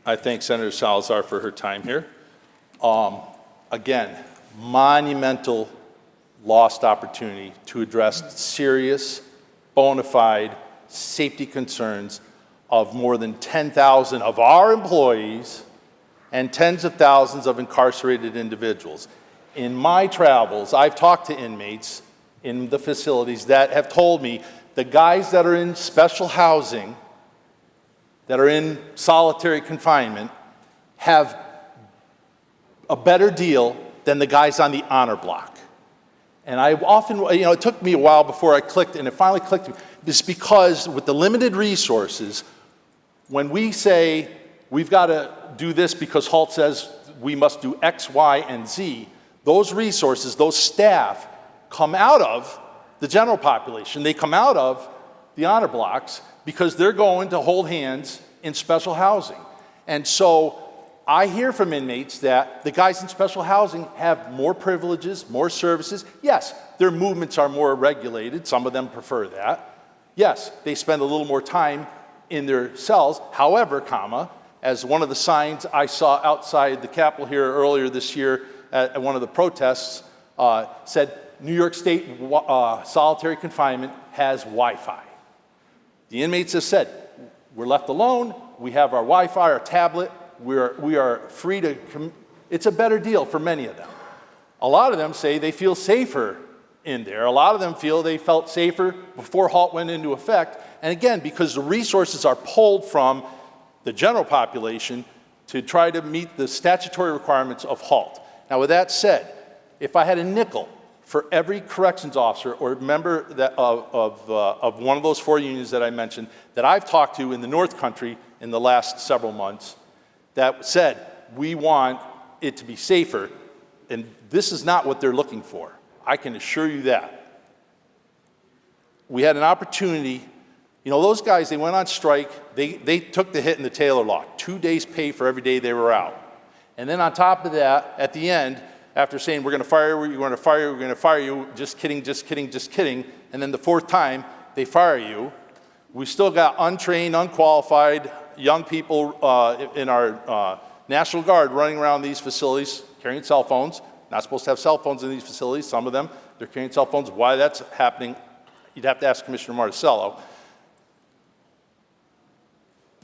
I thank Senator Salazar for her time here. Again, monumental lost opportunity to address serious, bona fide safety concerns of more than 10,000 of our employees and tens of thousands of incarcerated individuals. In my travels, I've talked to inmates in the facilities that have told me the guys that are in special housing, that are in solitary confinement, have a better deal than the guys on the honor block. And I often, it took me a while before I clicked, and it finally clicked. It's because with the limited resources, when we say we've got to do this because HALT says we must do X, Y, and Z, those resources, those staff, come out of the general population. They come out of the honor blocks because they're going to hold hands in special housing. And so I hear from inmates that the guys in special housing have more privileges, more services. Yes, their movements are more regulated. Some of them prefer that. Yes, they spend a little more time in their cells. However, as one of the signs I saw outside the Capitol here earlier this year at one of the protests said, New York State solitary confinement has Wi-Fi. The inmates have said, we're left alone, we have our Wi-Fi, our tablet, we are free to, it's a better deal for many of them. A lot of them say they feel safer in there. A lot of them feel they felt safer before HALT went into effect. And again, because the resources are pulled from the general population to try to meet the statutory requirements of HALT. Now, with that said, if I had a nickel for every corrections officer or member that of one of those 4 unions that I mentioned that I've talked to in the North Country in the last several months that said, we want it to be safer, and this is not what they're looking for. I can assure you that. We had an opportunity. Those guys, they went on strike. They took the hit in the Taylor Law, 2 days pay for every day they were out. And then on top of that, at the end, after saying, we're going to fire you, we're going to fire you, we're going to fire you, just kidding, just kidding, just kidding, and then the 4th time they fire you, we still got untrained, unqualified young people in our National Guard running around these facilities carrying cell phones. Not supposed to have cell phones in these facilities. Some of them, they're carrying cell phones. Why that's happening, you'd have to ask Commissioner Marticello.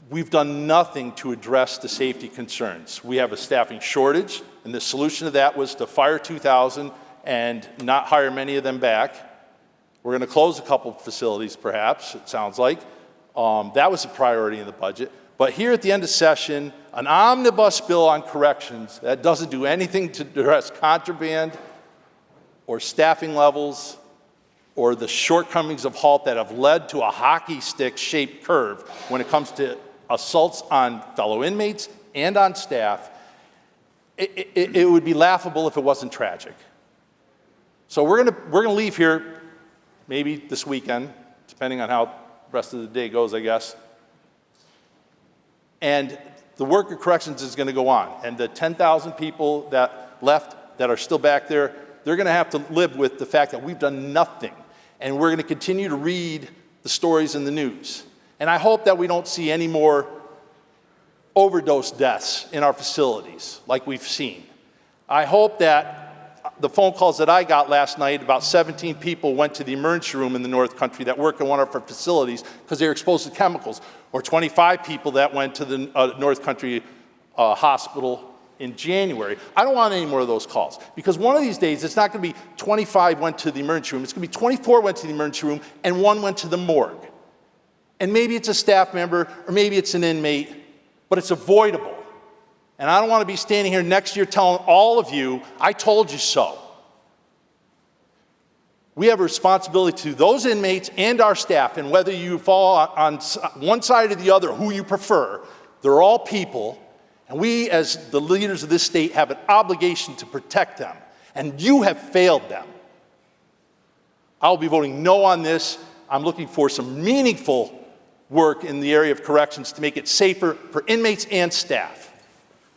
We've done nothing to address the safety concerns. We have a staffing shortage, and the solution to that was to fire 2,000 and not hire many of them back. We're going to close a couple of facilities, perhaps, it sounds like. That was a priority in the budget. But here at the end of session, an omnibus bill on corrections that doesn't do anything to address contraband or staffing levels or the shortcomings of HALT that have led to a hockey stick-shaped curve when it comes to assaults on fellow inmates and on staff, it would be laughable if it wasn't tragic. So we're gonna leave here maybe this weekend, depending on how the rest of the day goes, I guess. And the work of corrections is gonna go on. And the 10,000 people that left that are still back there, they're gonna have to live with the fact that we've done nothing. And we're gonna continue to read the stories in the news. And I hope that we don't see any more overdose deaths in our facilities like we've seen. I hope that the phone calls that I got last night, about 17 people went to the emergency room in the North Country that work in one of our facilities because they were exposed to chemicals, or 25 people that went to the North Country hospital in January. I don't want any more of those calls because one of these days it's not going to be 25 went to the emergency room, it's going to be 24 went to the emergency room and 1 went to the morgue. And maybe it's a staff member or maybe it's an inmate, but it's avoidable. And I don't want to be standing here next year telling all of you, I told you so. We have a responsibility to those inmates and our staff, and whether you fall on one side or the other, who you prefer, they're all people, and we as the leaders of this state have an obligation to protect them, and you have failed them. I'll be voting no on this. I'm looking for some meaningful work in the area of corrections to make it safer for inmates and staff.